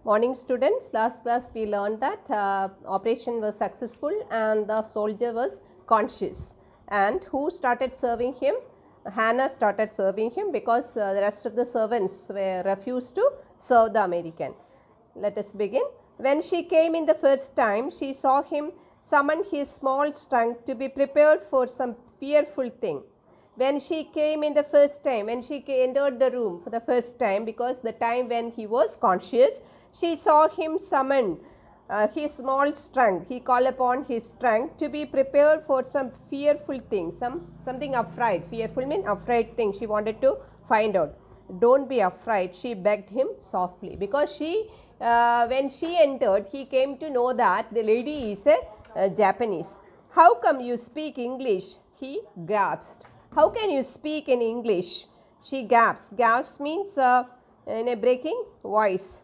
Morning students, last class we learned that operation was successful and the soldier was conscious. And who started serving him? Hannah started serving him because the rest of the servants were refused to serve the American. Let us begin. When she came in the first time, she saw him summon his small strength to be prepared for some fearful thing. When she came in the first time, when she entered the room for the first time, because the time when he was conscious, she saw him summon his small strength. He called upon his strength to be prepared for some fearful thing, something afraid. Fearful means afraid thing. She wanted to find out. Don't be afraid, she begged him softly, because when she entered, he came to know that the lady is a Japanese. How come you speak English? He gasped. How can you speak in English? She gasped. Gasp means in a breaking voice.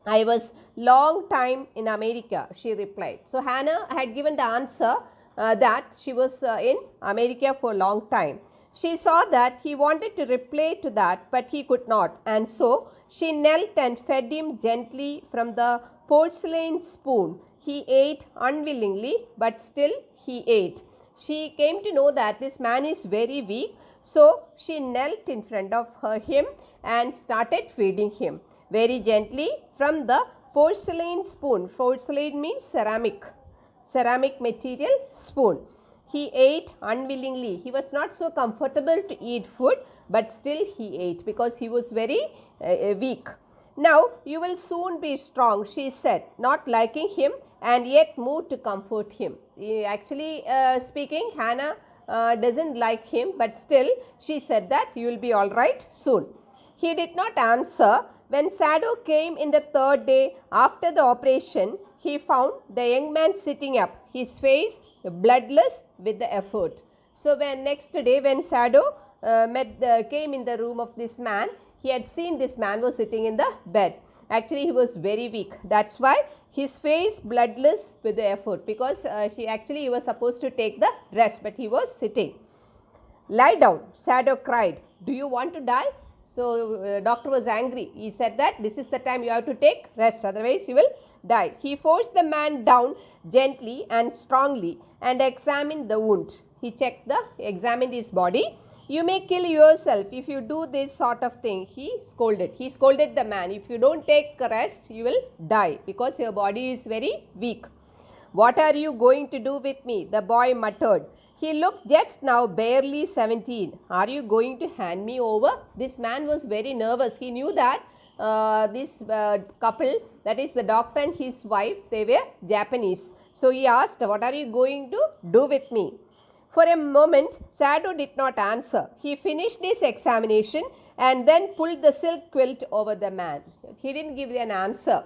I was long time in America, she replied. So Hannah had given the answer that she was in America for a long time. She saw that he wanted to reply to that, but he could not, and so she knelt and fed him gently from the porcelain spoon. He ate unwillingly, but still he ate. She came to know that this man is very weak, so she knelt in front of him and started feeding him very gently from the porcelain spoon. Porcelain means ceramic material spoon. He ate unwillingly. He was not so comfortable to eat food, but still he ate because he was very weak. Now you will soon be strong, she said, not liking him and yet moved to comfort him. Actually speaking, Hannah doesn't like him, but still she said that you will be all right soon. He did not answer. When Sado came in the third day after the operation, he found the young man sitting up, his face bloodless with the effort. So when next day when Sado came in the room of this man, he had seen this man was sitting in the bed. Actually he was very weak. That's why his face bloodless with the effort, because he was supposed to take the rest, but he was sitting. Lie down, Sado cried. Do you want to die? So doctor was angry. He said that this is the time you have to take rest, otherwise you will die. He forced the man down gently and strongly and examined the wound. He examined his body. You may kill yourself if you do this sort of thing, he scolded. He scolded the man. If you don't take rest, you will die because your body is very weak. What are you going to do with me? The boy muttered. He looked just now barely 17. Are you going to hand me over? This man was very nervous. He knew that this couple, that is the doctor and his wife, they were Japanese. So he asked, what are you going to do with me? For a moment, Sado did not answer. He finished his examination and then pulled the silk quilt over the man. He didn't give an answer.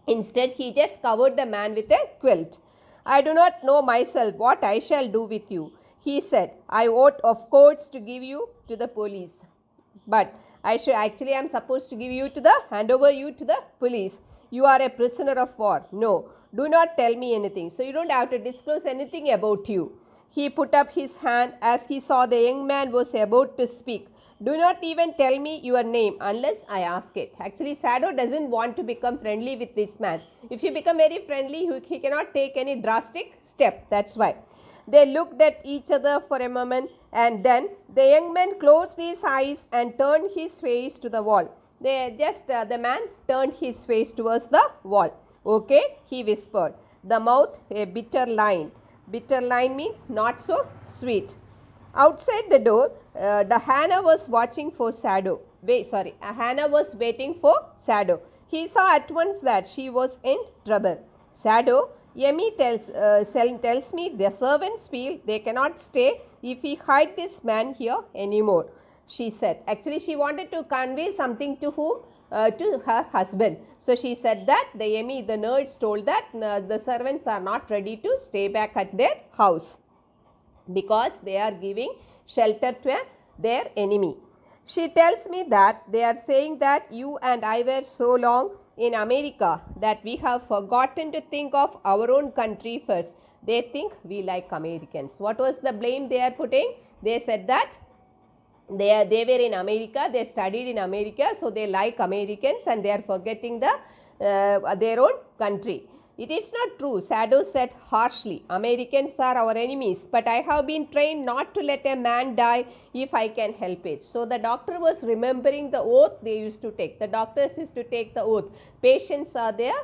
Instead, he just covered the man with a quilt. I do not know myself what I shall do with you, he said. I ought, of course, to give you to the police. But I am supposed to hand over you to the police. You are a prisoner of war. No, do not tell me anything. So you don't have to disclose anything about you. He put up his hand as he saw the young man was about to speak. Do not even tell me your name unless I ask it. Actually, Sado doesn't want to become friendly with this man. If you become very friendly, he cannot take any drastic step. That's why. They looked at each other for a moment and then the young man closed his eyes and turned his face to the wall. The man turned his face towards the wall. Okay, he whispered. The mouth a bitter line. Bitter line means not so sweet. Outside the door, Hannah was watching for Sado. Hannah was waiting for Sado. He saw at once that she was in trouble. Sado, Yemi tells me the servants feel they cannot stay if we hide this man here anymore, she said. Actually, she wanted to convey something to whom? To her husband. So she said that the nurse told that the servants are not ready to stay back at their house because they are giving shelter to their enemy. She tells me that they are saying that you and I were so long in America that we have forgotten to think of our own country first. They think we like Americans. What was the blame they are putting? They said that they were in America, they studied in America, so they like Americans and they are forgetting the their own country. It is not true, Sado said harshly. Americans are our enemies, but I have been trained not to let a man die if I can help it. So the doctor was remembering the oath they used to take. The doctors used to take the oath. Patients are their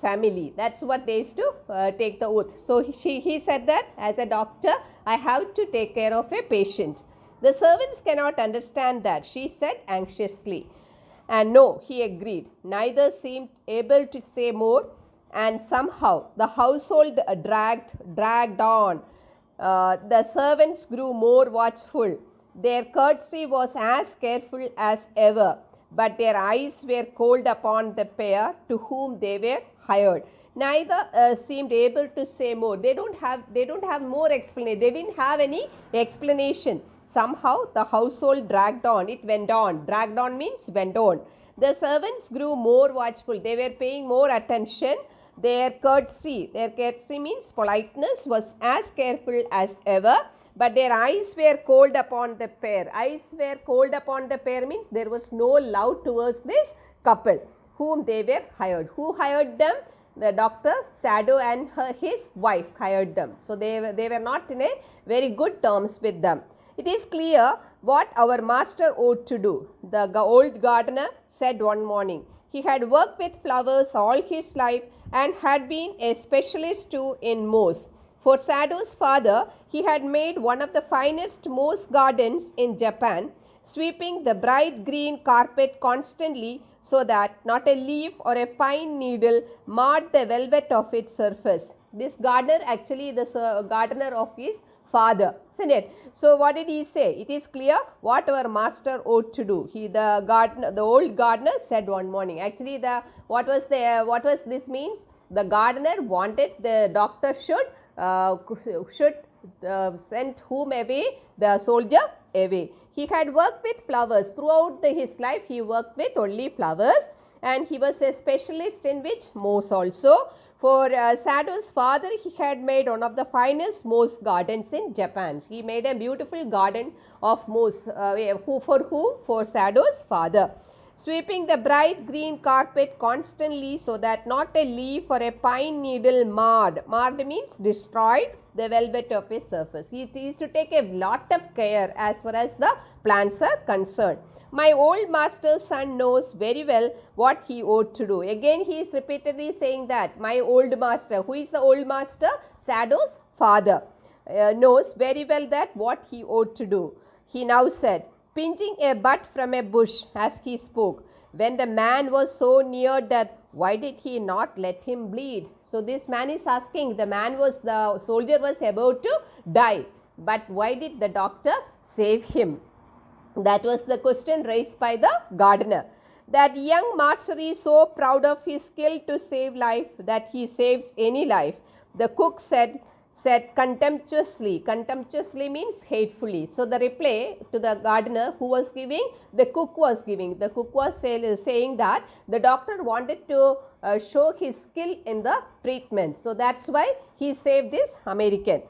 family. That's what they used to take the oath. So he said that as a doctor, I have to take care of a patient. The servants cannot understand that, she said anxiously. And no, he agreed. Neither seemed able to say more. And somehow the household dragged on. The servants grew more watchful. Their courtesy was as careful as ever, but their eyes were cold upon the pair to whom they were hired. Neither seemed able to say more. They don't have more explanation. They didn't have any explanation. Somehow the household dragged on. It went on. Dragged on means went on. The servants grew more watchful. They were paying more attention. Their courtesy means politeness, was as careful as ever, but their eyes were cold upon the pair. Eyes were cold upon the pair means there was no love towards this couple whom they were hired. Who hired them? The doctor Sado and his wife hired them. So they were not in a very good terms with them. It is clear what our master ought to do, the old gardener said one morning. He had worked with flowers all his life and had been a specialist too in moss. For Sado's father, he had made one of the finest moss gardens in Japan, sweeping the bright green carpet constantly so that not a leaf or a pine needle marred the velvet of its surface. This gardener actually the gardener of his father, isn't it? So what did he say? It is clear what our master ought to do. The old gardener said one morning. Actually, what was this means? The gardener wanted the doctor should send whom away? The soldier away. He had worked with flowers throughout his life. He worked with only flowers, and he was a specialist in which? Moss also. For Sado's father, he had made one of the finest moss gardens in Japan. He made a beautiful garden of moss. For whom? For Sado's father. Sweeping the bright green carpet constantly so that not a leaf or a pine needle marred means destroyed the velvet of its surface. He used to take a lot of care as far as the plants are concerned. My old master's son knows very well what he ought to do. Again, he is repeatedly saying that my old master, who is the old master? Sado's father, knows very well that what he ought to do. He now said, pinching a bud from a bush as he spoke, when the man was so near death, why did he not let him bleed? So this man is asking, the soldier was about to die, but why did the doctor save him? That was the question raised by the gardener. That young master is so proud of his skill to save life that he saves any life. The cook said contemptuously. Contemptuously means hatefully. So the reply to the gardener who was giving, the cook was giving. The cook was saying that the doctor wanted to show his skill in the treatment. So that's why he saved this American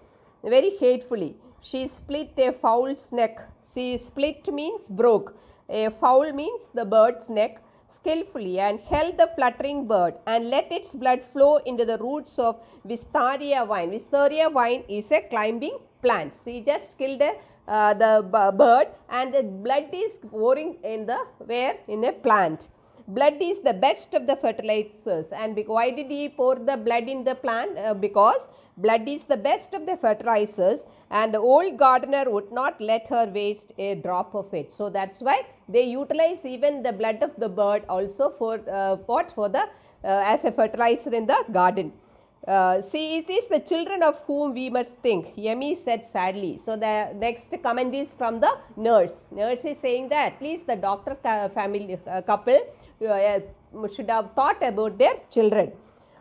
very hatefully. She split a fowl's neck. See, split means broke. A fowl means the bird's neck skillfully and held the fluttering bird and let its blood flow into the roots of wisteria vine. Wisteria vine is a climbing plant. So he just killed the bird and the blood is pouring in a plant. Blood is the best of the fertilizers. And why did he pour the blood in the plant? Because blood is the best of the fertilizers and the old gardener would not let her waste a drop of it. So that's why they utilize even the blood of the bird also for as a fertilizer in the garden. See, it is the children of whom we must think, Yemi said sadly. So the next comment is from the nurse. Nurse is saying that at least the doctor family couple should have thought about their children.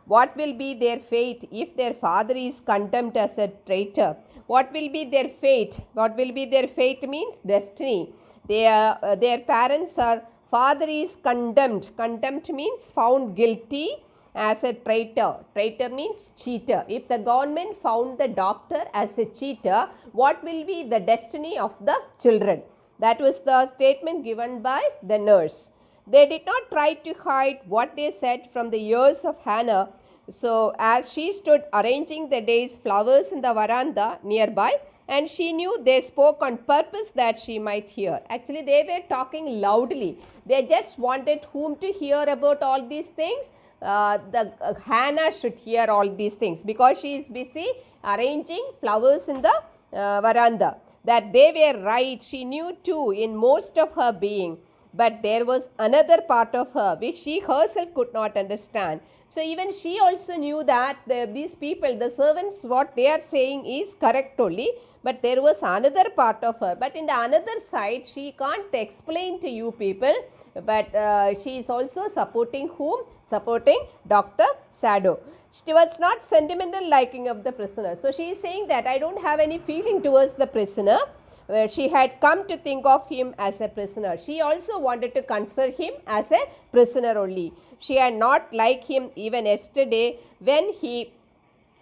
What will be their fate if their father is condemned as a traitor? What will be their fate? What will be their fate means destiny. Their parents are, father is condemned. Condemned means found guilty as a traitor. Traitor means cheater. If the government found the doctor as a cheater, what will be the destiny of the children? That was the statement given by the nurse. They did not try to hide what they said from the ears of Hannah. So, as she stood arranging the day's flowers in the veranda nearby, and she knew they spoke on purpose that she might hear. Actually, they were talking loudly. They just wanted whom to hear about all these things. Hannah should hear all these things because she is busy arranging flowers in the veranda. That they were right, she knew too in most of her being. But there was another part of her which she herself could not understand. So even she also knew that these people, the servants, what they are saying is correct only. But there was another part of her. But in the another side, she can't explain to you people. But she is also supporting whom? Supporting Dr. Sado. She was not sentimental liking of the prisoner. So she is saying that I don't have any feeling towards the prisoner. She had come to think of him as a prisoner. She also wanted to consider him as a prisoner only. She had not liked him even yesterday when he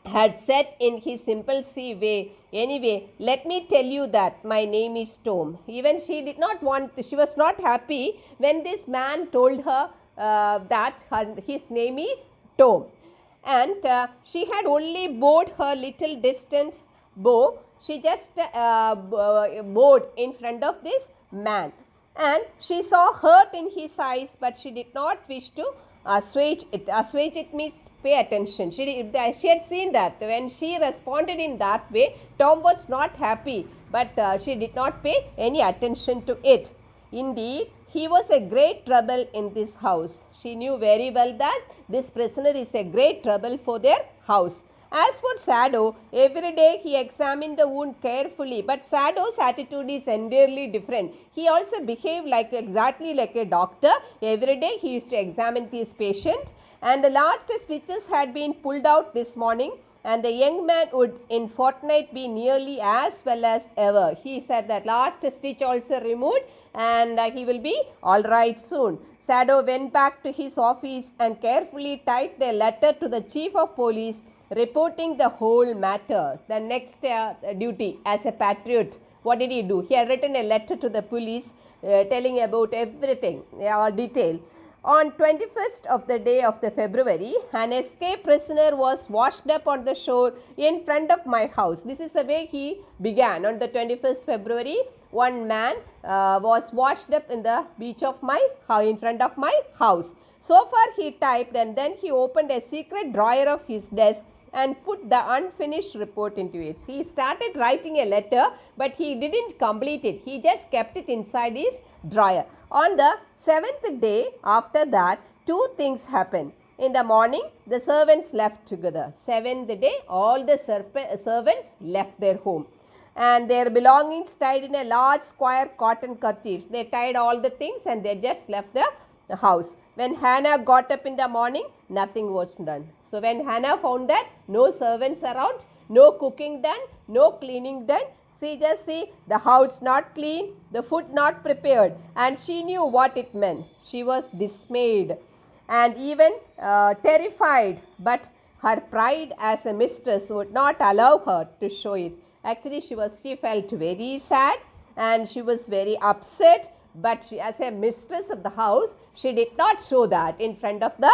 had said in his impulsive way, anyway, let me tell you that my name is Tom. Even she did not want, she was not happy when this man told her that his name is Tom. And she had only bowed her little distant bow. She just bowed in front of this man. And she saw hurt in his eyes, but she did not wish to assuage it. Assuage it means pay attention. She had seen that when she responded in that way, Tom was not happy, but she did not pay any attention to it. Indeed, he was a great trouble in this house. She knew very well that this prisoner is a great trouble for their house. As for Sado, every day he examined the wound carefully, but Sado's attitude is entirely different. He also behaved exactly like a doctor. Every day he used to examine his patient, and the last stitches had been pulled out this morning, and the young man would in fortnight be nearly as well as ever. He said that last stitch also removed, and he will be all right soon. Sado went back to his office and carefully typed a letter to the chief of police reporting the whole matter. The next duty as a patriot, what did he do? He had written a letter to the police telling about everything, all detail. On 21st of the day of the February, an escaped prisoner was washed up on the shore in front of my house. This is the way he began. On the 21st February, one man was washed up in the beach of in front of my house. So far he typed, and then he opened a secret drawer of his desk and put the unfinished report into it. He started writing a letter, but he didn't complete it. He just kept it inside his drawer. On the 7th day after that, two things happened. In the morning, the servants left together. 7th day, all the servants left their home, and their belongings tied in a large square cotton kerchief. They tied all the things and they just left the house. When Hannah got up in the morning, nothing was done. So when Hannah found that no servants around, no cooking done, no cleaning done, she just see the house not clean, the food not prepared, and she knew what it meant. She was dismayed and even terrified, but her pride as a mistress would not allow her to show it. Actually, she felt very sad and she was very upset, but she, as a mistress of the house, she did not show that in front of the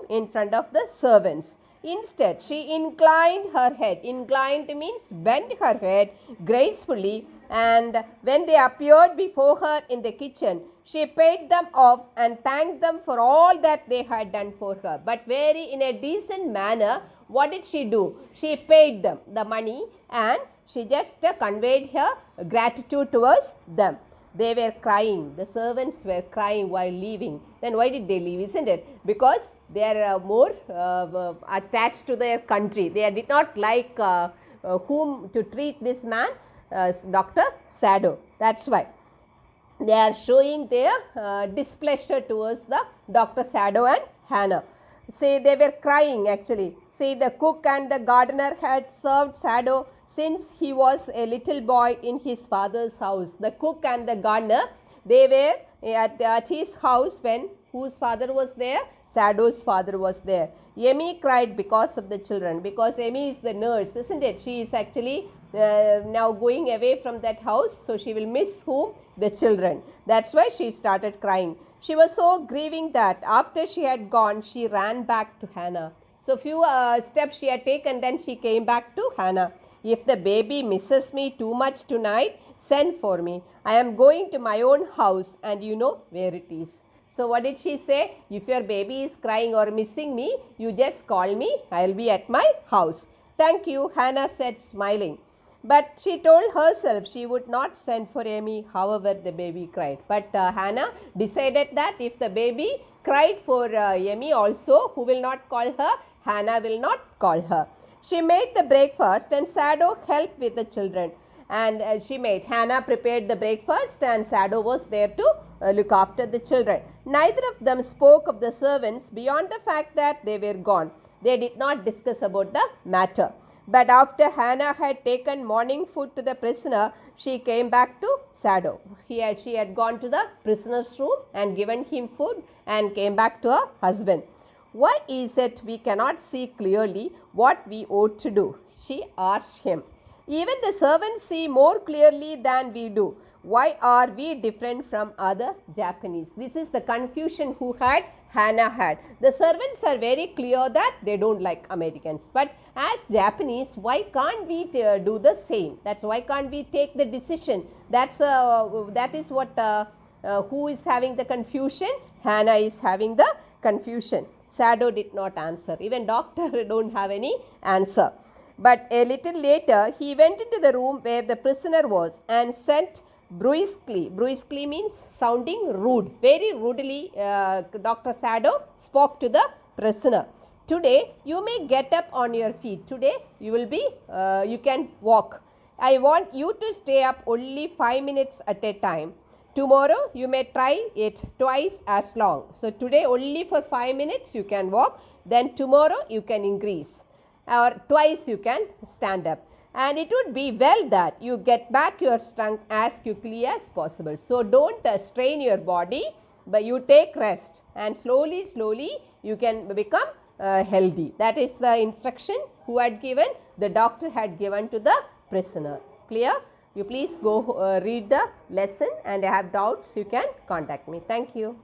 in front of the servants. Instead, she inclined her head. Inclined means bent her head gracefully, and when they appeared before her in the kitchen, she paid them off and thanked them for all that they had done for her. But very in a decent manner, what did she do? She paid them the money and she just conveyed her gratitude towards them. They were crying. The servants were crying while leaving. Then why did they leave, isn't it? Because they are more attached to their country. They did not like whom to treat this man, Dr. Sado. That's why they are showing their displeasure towards the Dr. Sado and Hannah. Say they were crying actually. Say the cook and the gardener had served Sado since he was a little boy in his father's house. The cook and the gardener, they were at his house when whose father was there? Sado's father was there. Amy cried because of the children, because Amy is the nurse, isn't it? She is actually now going away from that house, so she will miss whom? The children. That's why she started crying. She was so grieving that after she had gone, she ran back to Hannah. So few steps she had taken, then she came back to Hannah. If the baby misses me too much tonight, send for me. I am going to my own house and you know where it is. So what did she say? If your baby is crying or missing me, you just call me. I will be at my house. Thank you, Hannah said, smiling. But she told herself she would not send for Amy, however the baby cried. But Hannah decided that if the baby cried for Amy also, who will not call her? Hannah will not call her. She made the breakfast and Sado helped with the children. And Hannah prepared the breakfast and Sado was there to look after the children. Neither of them spoke of the servants beyond the fact that they were gone. They did not discuss about the matter. But after Hannah had taken morning food to the prisoner, she came back to Sado. She had gone to the prisoner's room and given him food and came back to her husband. Why is it we cannot see clearly what we ought to do? She asked him. Even the servants see more clearly than we do. Why are we different from other Japanese? This is the confusion who had Hannah had. The servants are very clear that they don't like Americans. But as Japanese, why can't we do the same? That's why can't we take the decision? That is what who is having the confusion? Hannah is having the confusion. Sado did not answer. Even doctor don't have any answer. But a little later, he went into the room where the prisoner was and said brusquely. Brusquely means sounding rude. Very rudely, Dr. Sado spoke to the prisoner. Today, you may get up on your feet. Today, you will be, you can walk. I want you to stay up only 5 minutes at a time. Tomorrow, you may try it twice as long. So, today only for 5 minutes you can walk. Then tomorrow, you can increase. Or twice you can stand up. And it would be well that you get back your strength as quickly as possible. So, don't strain your body, but you take rest and slowly you can become healthy. That is the instruction who had given, the doctor had given to the prisoner. Clear? You please go read the lesson and have doubts, you can contact me. Thank you.